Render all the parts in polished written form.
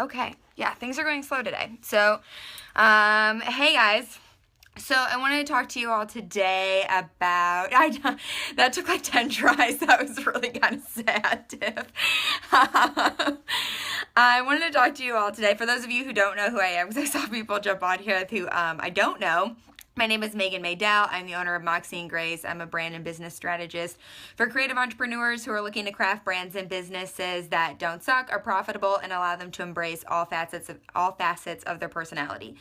Okay. Yeah, things are going slow today. So, hey guys. So I wanted to talk to you all today about, that took like 10 tries. That was really kind of sad, Tiff. I wanted to talk to you all today. For those of you who don't know who I am, because I saw people jump on here who I don't know. My name is Megan Maydell. I'm the owner of Moxie & Grace. I'm a brand and business strategist for creative entrepreneurs who are looking to craft brands and businesses that don't suck, are profitable, and allow them to embrace all facets of their personality.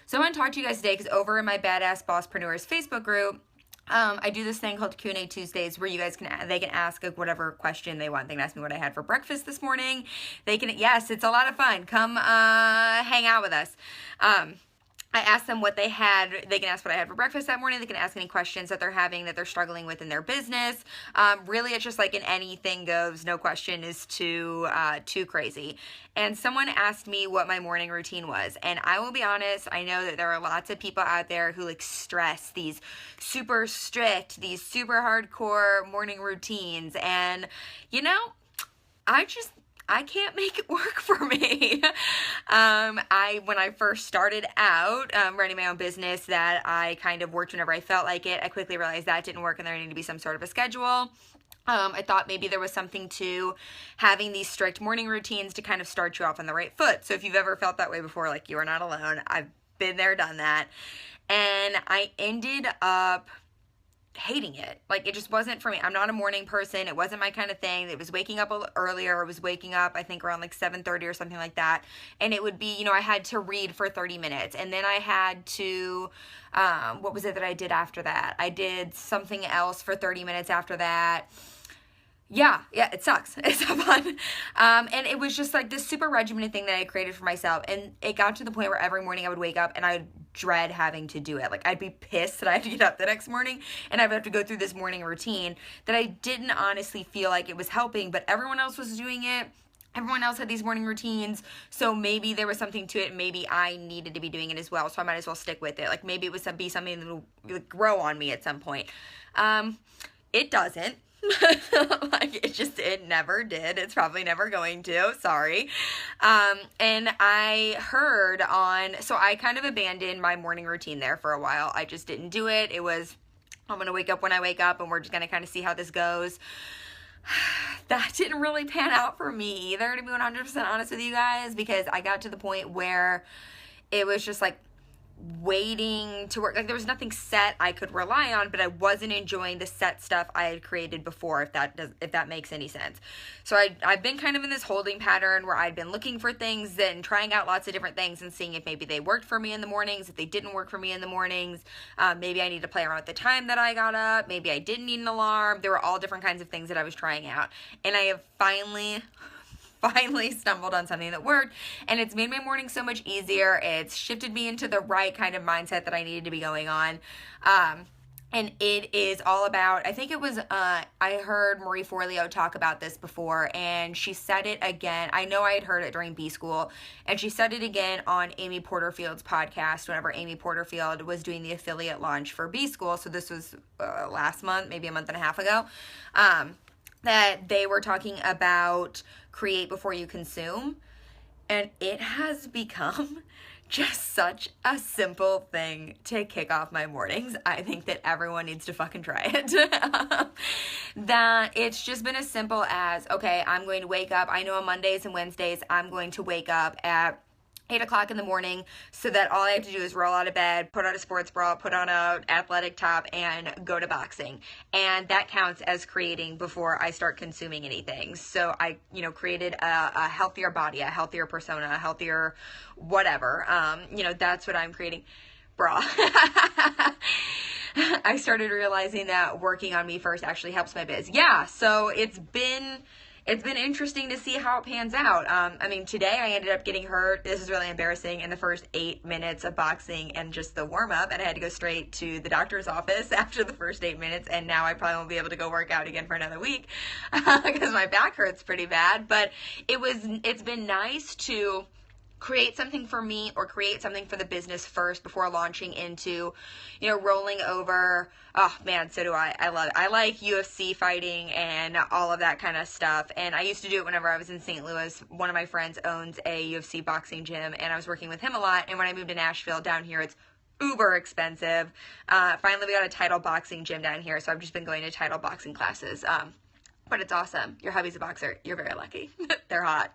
So I want to talk to you guys today because over in my Badass Bosspreneurs Facebook group, I do this thing called Q&A Tuesdays where you guys can ask whatever question they want. They can ask me what I had for breakfast this morning. Yes, it's a lot of fun. Come hang out with us. I asked them what they had. They can ask what I had for breakfast that morning. They can ask any questions that they're having that they're struggling with in their business. Really, it's just like in anything goes. No question is too crazy. And someone asked me what my morning routine was. And I will be honest, I know that there are lots of people out there who like stress these super strict, these super hardcore morning routines. And, you know, I can't make it work for me. When I first started out running my own business, that I kind of worked whenever I felt like it, I quickly realized that didn't work and there needed to be some sort of a schedule. I thought maybe there was something to having these strict morning routines to kind of start you off on the right foot. So if you've ever felt that way before, like, you are not alone. I've been there, done that. And I ended up hating it. Like, it just wasn't for me. I'm not a morning person. It wasn't my kind of thing. It was waking up a little earlier. I was waking up, I think, around like 7:30 or something like that. And it would be, I had to read for 30 minutes. And then I had to, what was it that I did after that? I did something else for 30 minutes after that. Yeah, it sucks. It's not fun. And it was just like this super regimented thing that I created for myself. And it got to the point where every morning I would wake up and I'd dread having to do it. Like, I'd be pissed that I had to get up the next morning and I'd have to go through this morning routine that I didn't honestly feel like it was helping, but everyone else was doing it. Everyone else had these morning routines, so maybe there was something to it. Maybe I needed to be doing it as well, so I might as well stick with it. Like, maybe it would be something that will grow on me at some point. It doesn't. Like, it never did. It's probably never going to. Sorry. And I heard so I kind of abandoned my morning routine there for a while. I just didn't do it. It was, I'm going to wake up when I wake up and we're just going to kind of see how this goes. That didn't really pan out for me either, to be 100% honest with you guys, because I got to the point where it was just like waiting to work. Like, there was nothing set I could rely on, but I wasn't enjoying the set stuff I had created before, if that makes any sense. So I've been kind of in this holding pattern where I'd been looking for things and trying out lots of different things and seeing if maybe they worked for me in the mornings, if they didn't work for me in the mornings. Maybe I need to play around with the time that I got up. Maybe I didn't need an alarm. There were all different kinds of things that I was trying out. And I have finally stumbled on something that worked, and it's made my morning so much easier. It's shifted me into the right kind of mindset that I needed to be going on. And it is all about, I think it was, I heard Marie Forleo talk about this before, and she said it again. I know I had heard it during B School, and she said it again on Amy Porterfield's podcast whenever Amy Porterfield was doing the affiliate launch for B School. So this was last month, maybe a month and a half ago. That they were talking about create before you consume, and it has become just such a simple thing to kick off my mornings. I think that everyone needs to fucking try it. That it's just been as simple as, okay, I'm going to wake up. I know on Mondays and Wednesdays, I'm going to wake up at 8 o'clock in the morning, so that all I have to do is roll out of bed, put on a sports bra, put on an athletic top, and go to boxing. And that counts as creating before I start consuming anything. So I, created a healthier body, a healthier persona, a healthier whatever. That's what I'm creating. Bra. I started realizing that working on me first actually helps my biz. Yeah, so it's been interesting to see how it pans out. Today I ended up getting hurt. This is really embarrassing in the first 8 minutes of boxing and just the warm up. And I had to go straight to the doctor's office after the first 8 minutes. And now I probably won't be able to go work out again for another week because my back hurts pretty bad. But it's been nice to create something for me or create something for the business first before launching into, rolling over. Oh man, so do I. I love it. I like UFC fighting and all of that kind of stuff. And I used to do it whenever I was in St. Louis. One of my friends owns a UFC boxing gym, and I was working with him a lot. And when I moved to Nashville down here, it's uber expensive. Finally, we got a title boxing gym down here, so I've just been going to title boxing classes. But it's awesome. Your hubby's a boxer. You're very lucky. They're hot.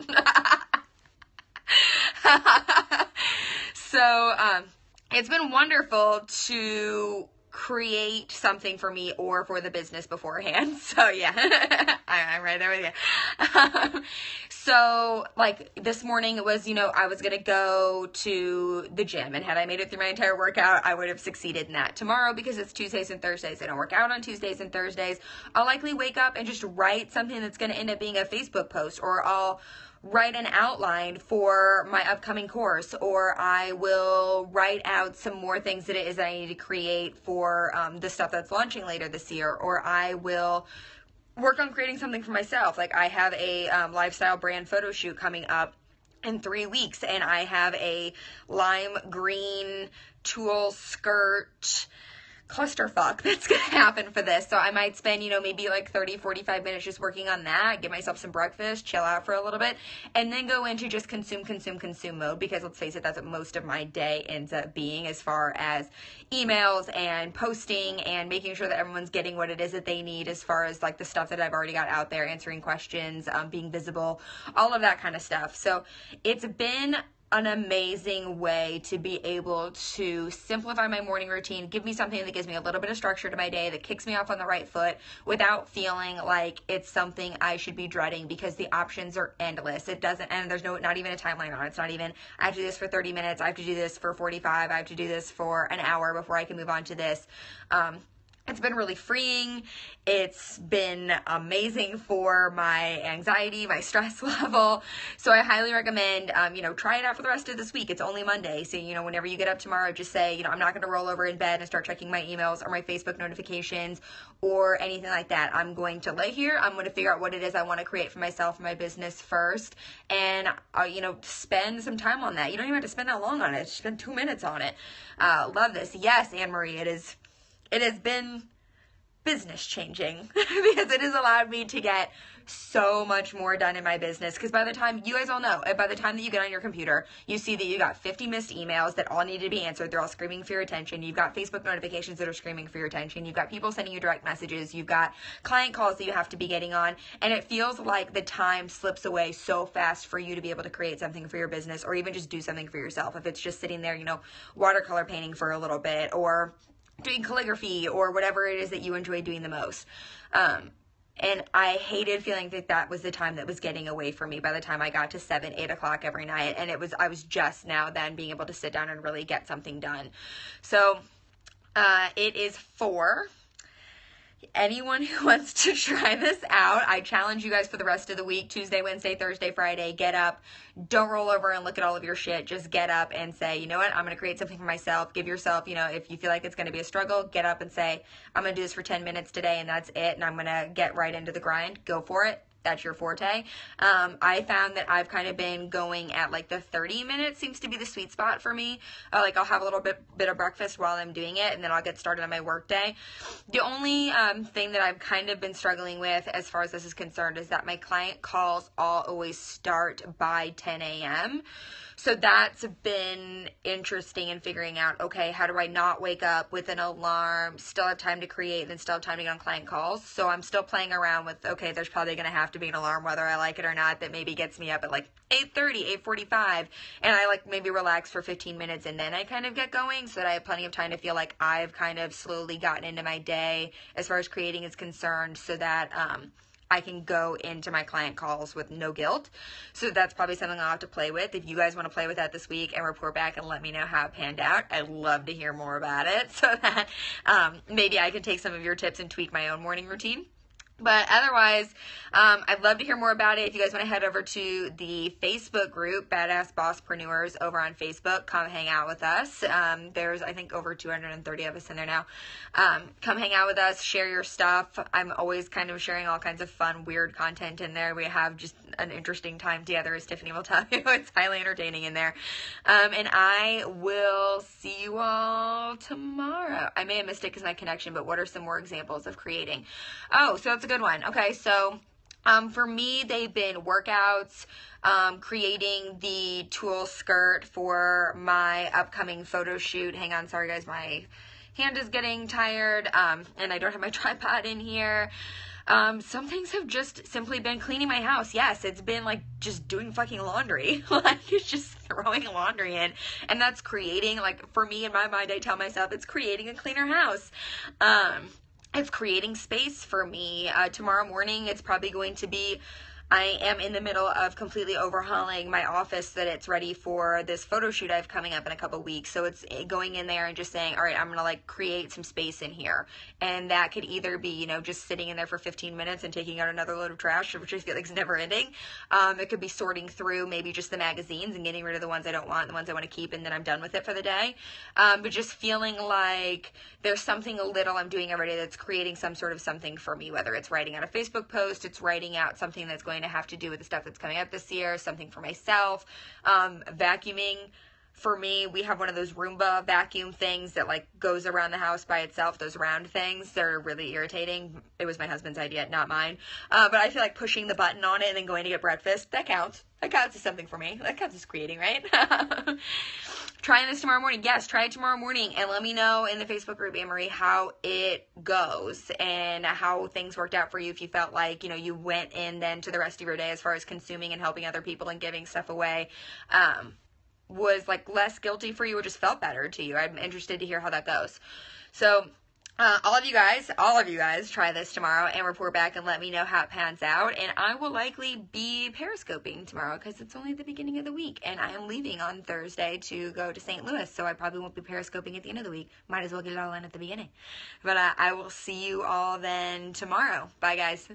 So, it's been wonderful to create something for me or for the business beforehand. So yeah, I'm right there with you. So like this morning it was, I was going to go to the gym, and had I made it through my entire workout, I would have succeeded in that. Tomorrow, because it's Tuesdays and Thursdays, I don't work out on Tuesdays and Thursdays, I'll likely wake up and just write something that's going to end up being a Facebook post, or I'll write an outline for my upcoming course, or I will write out some more things that it is that I need to create for the stuff that's launching later this year, or I will work on creating something for myself. Like I have a lifestyle brand photo shoot coming up in 3 weeks, and I have a lime green tulle skirt clusterfuck that's going to happen for this. So I might spend, maybe like 30, 45 minutes just working on that, get myself some breakfast, chill out for a little bit, and then go into just consume mode, because let's face it, that's what most of my day ends up being, as far as emails and posting and making sure that everyone's getting what it is that they need, as far as like the stuff that I've already got out there, answering questions, being visible, all of that kind of stuff. So it's been an amazing way to be able to simplify my morning routine, give me something that gives me a little bit of structure to my day, that kicks me off on the right foot without feeling like it's something I should be dreading, because the options are endless. It doesn't, and there's not even a timeline on it. It's not even, I have to do this for 30 minutes, I have to do this for 45, I have to do this for an hour before I can move on to this. It's been really freeing. It's been amazing for my anxiety, my stress level. So I highly recommend, try it out for the rest of this week. It's only Monday. So, whenever you get up tomorrow, just say, I'm not going to roll over in bed and start checking my emails or my Facebook notifications or anything like that. I'm going to lay here. I'm going to figure out what it is I want to create for myself and my business first. And, spend some time on that. You don't even have to spend that long on it. Just spend 2 minutes on it. Love this. Yes, Anne-Marie, it has been business changing because it has allowed me to get so much more done in my business. Because by the time, you guys all know, by the time that you get on your computer, you see that you got 50 missed emails that all need to be answered. They're all screaming for your attention. You've got Facebook notifications that are screaming for your attention. You've got people sending you direct messages. You've got client calls that you have to be getting on. And it feels like the time slips away so fast for you to be able to create something for your business, or even just do something for yourself. If it's just sitting there, watercolor painting for a little bit, or doing calligraphy, or whatever it is that you enjoy doing the most. And I hated feeling that was the time that was getting away from me by the time I got to 7, 8 o'clock every night. And I was just now then being able to sit down and really get something done. So, it is for anyone who wants to try this out. I challenge you guys for the rest of the week, Tuesday, Wednesday, Thursday, Friday, get up. Don't roll over and look at all of your shit. Just get up and say, you know what, I'm going to create something for myself. Give yourself, if you feel like it's going to be a struggle, get up and say, I'm going to do this for 10 minutes today, and that's it, and I'm going to get right into the grind. Go for it. That's your forte. I found that I've kind of been going at like the 30 minutes seems to be the sweet spot for me. I'll have a little bit of breakfast while I'm doing it, and then I'll get started on my work day. The only thing that I've kind of been struggling with as far as this is concerned is that my client calls all always start by 10 a.m. So that's been interesting in figuring out, okay, how do I not wake up with an alarm, still have time to create, and then still have time to get on client calls? So I'm still playing around with, okay, there's probably going to have to be an alarm, whether I like it or not, that maybe gets me up at like 8:30, 8:45, and I like maybe relax for 15 minutes, and then I kind of get going so that I have plenty of time to feel like I've kind of slowly gotten into my day as far as creating is concerned, so that I can go into my client calls with no guilt. So that's probably something I'll have to play with. If you guys want to play with that this week and report back and let me know how it panned out, I'd love to hear more about it, so that maybe I can take some of your tips and tweak my own morning routine. But otherwise, I'd love to hear more about it. If you guys want to head over to the Facebook group, Badass Bosspreneurs, over on Facebook, come hang out with us. There's, I think, over 230 of us in there now. Come hang out with us, share your stuff. I'm always kind of sharing all kinds of fun, weird content in there. We have just an interesting time together, as Tiffany will tell you. It's highly entertaining in there. And I will see you all tomorrow. I may have missed it because of my connection, but what are some more examples of creating? Oh, so that's a good one. Okay, so for me, they've been workouts, creating the tulle skirt for my upcoming photo shoot. Hang on, sorry guys, my hand is getting tired, and I don't have my tripod in here. Some things have just simply been cleaning my house. Yes, it's been like just doing fucking laundry. Like, it's just throwing laundry in. And that's creating, like, for me, in my mind, I tell myself it's creating a cleaner house. It's creating space for me. Tomorrow morning, it's probably going to be, I am in the middle of completely overhauling my office so that it's ready for this photo shoot I have coming up in a couple weeks. So it's going in there and just saying, all right, I'm going to like create some space in here. And that could either be, you know, just sitting in there for 15 minutes and taking out another load of trash, which I feel like is never ending. It could be sorting through maybe just the magazines and getting rid of the ones I don't want, the ones I want to keep, and then I'm done with it for the day. But just feeling like there's something a little I'm doing every day that's creating some sort of something for me, whether it's writing out a Facebook post, it's writing out something that's going to have to do with the stuff that's coming up this year, something for myself, vacuuming. For me, we have one of those Roomba vacuum things that like goes around the house by itself, those round things. They're really irritating. It was my husband's idea, not mine. But I feel like pushing the button on it and then going to get breakfast, that counts. That counts as something for me. That counts as creating, right? Trying this tomorrow morning. Yes, try it tomorrow morning and let me know in the Facebook group, Anne-Marie, how it goes and how things worked out for you. If you felt like, you know, you went in then to the rest of your day as far as consuming and helping other people and giving stuff away, was like less guilty for you or just felt better to you. I'm interested to hear how that goes. So all of you guys try this tomorrow and report back and let me know how it pans out. And I will likely be periscoping tomorrow because it's only the beginning of the week and I am leaving on Thursday to go to St. Louis. So I probably won't be periscoping at the end of the week. Might as well get it all in at the beginning. But I will see you all then tomorrow. Bye guys.